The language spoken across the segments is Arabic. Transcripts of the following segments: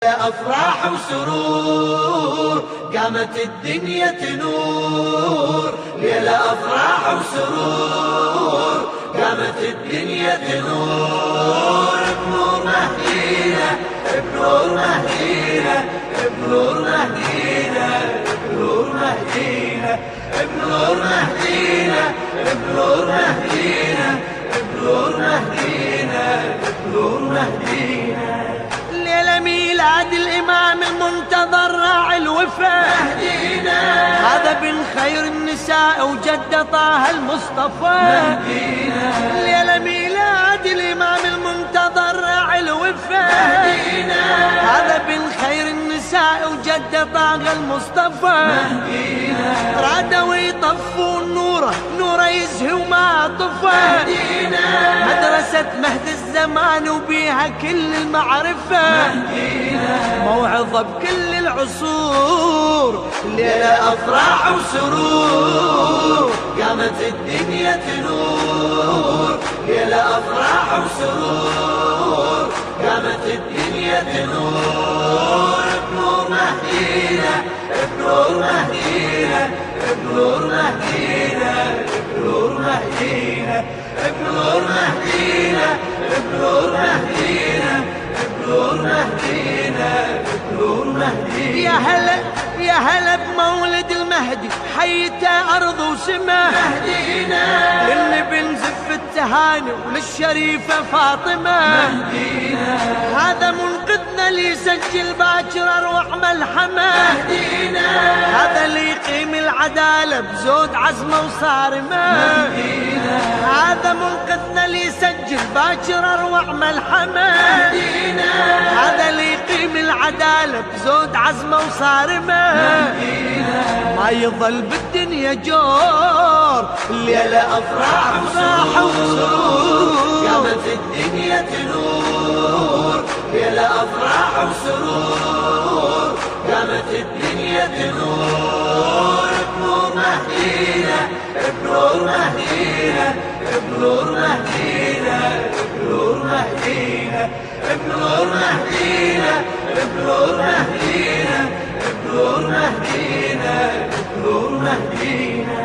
أفراح وسرور قامت الدنيا تنور، ليلة أفراح وسرور قامت الدنيا تنور، بنور مهدينا بنور مهدينا بنور مهدينا بنور مهدينا بنور مهدينا بنور مهدينا بنور مهدينا بنور مهدينا. ليلة ميلاد الإمام المنتظر راعي الوفا مهدينا، هذا بن خير النساء وجد طه المصطفى مهدينا. ليلة ميلاد الإمام المنتظر راعي الوفا مهدينا، هذا بن خير النساء وجد طه المصطفى مهدينا. رادوا يطفون نوره نوره يزهي وما طفى مهدينا، مدرسة مهد الزمان وبيها كل المعرفة مهدينا، موعظة بكل العصور. ليلة أفراح وسرور قامت الدنيا تنور، ليلة أفراح وسرور قامت الدنيا تنور، بنور مهدينا بنور مهدينا بنور مهدينا بنور مهدينا بنور مهدينا بنور مهدينا بنور مهدينا بنور مهدينا. يا هلا يا هلا بمولد المهدي، حيته أرض وسما مهدينا، للنبي نزف التهاني وللشريفة فاطمة مهدينا، هذا منقذنا اللي يسجل باكر أروع ملحمة مهدينا، هذا اللي يقيم العدالة بزود عزمه وصارمة مهدينا، هذا منقذنا اللي يسجل باكر أروع ملحمة مهدينا، هذا اللي يقيم العدالة بزود عزمه وصارمة مهدينا، ما يظل بالدنيا جور. الليلة أفراح وسرور قامت الدنيا تنور، ليلة أفراح وسرور قامت الدنيا تنور، بنور مهدينا بنور مهدينا بنور مهدينا بنور مهدينا بنور مهدينا بنور مهدينا بنور مهدينا بنور مهدينا.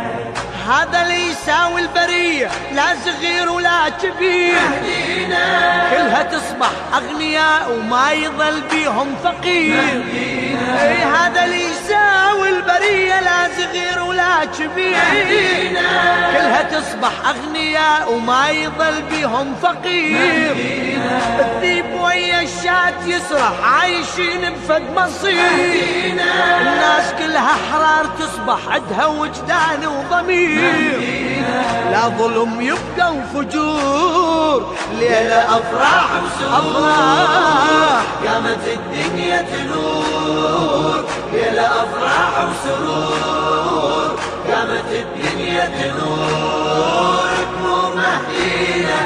هذا اللي يساوي البرية لا صغير ولا كبير مهدينا، كلها تصبح أغنياء وما يظل بيهم فقير مهدينا، اي هذا اللي يساوي البرية لا صغير ولا كبير مهدينا، كلها تصبح أغنياء وما يظل بيهم فقير مهدينا، الذيب ويا الشات يسرح عايشين بفد مصير مهدينا، الناس كلها حرار تصبح عدها وجدان وضمير مهدينا، لا ظلم يبقى وفجور. ليلة أفراح وسرور قامت الدنيا تنور، ليلة أفراح وسرور قامت الدنيا تنور، بنور مهدينا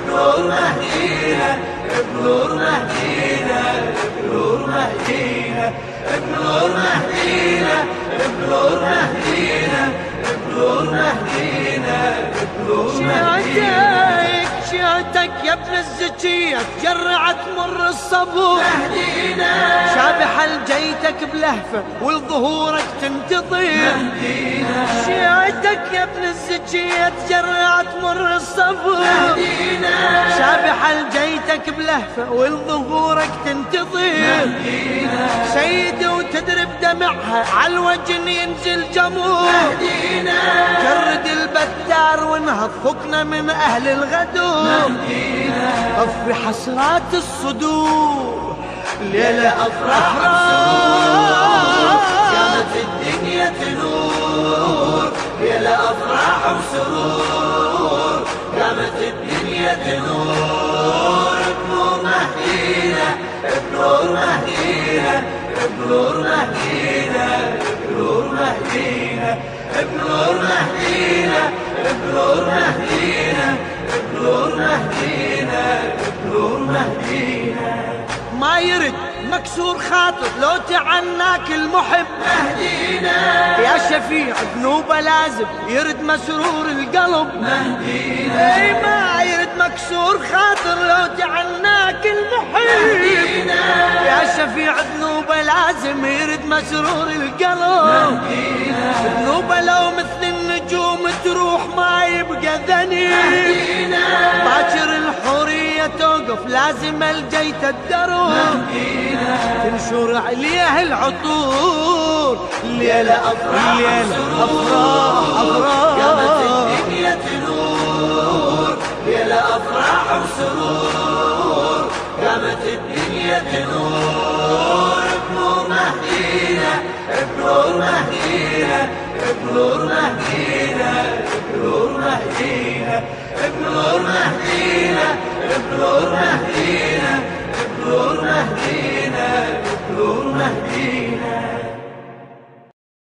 بنور مهدينا بنور مهدينا بنور مهدينا بنور مهدينا بنور مهدينا بنور مهدينا بنور مهدينا. شهدتك يا ابن الزكية تجرعت مر الصبور مهدينا، شابح لجيتك بلهفة ولظهورك تنتظر مهدينا، شهدتك يا ابن الزكية تجرعت مر الصبور مهدينا، شابح لجيتك بلهفة ولظهورك تنتظر مهدينا، سيدي وتدرب دمعها على الوجه ينزل جمور مهدينا، جرد البتار وانهض فكنا من أهل الغدور مهدينا، طفي حسرات الصدور. ليلة أفراح وسرور قامت الدنيا تنور، ليلة أفراح وسرور قامت الدنيا تنور، بنور مهدينا بنور مهدينا بنور مهدينا بنور مهدينا بنور مهدينا بنور مهدينا بنور مهدينا بنور مهدينا. ما يرد مكسور خاطر لو تعناك المحب مهدينا، يا شفيع ذنوبه لازم يرد مسرور القلب مهدينا، اي ما يرد مكسور خاطر لو جعلناك المحيط، يا شفيع ذنوبه لازم يرد مسرور القلب، ذنوبه لو مثل النجوم تروح ما يبقى ذنب، باكر الحورية توقف لازم الجيت الدرب، تنشر عليه العطور ليلة أفراح أفراح قامت الدنيا تنور، ليلة أفراح وسرور، قامت الدنيا تنور بنور مهدينا، بنور مهدينا، بنور مهدينا، بنور مهدينا، بنور مهدينا، بنور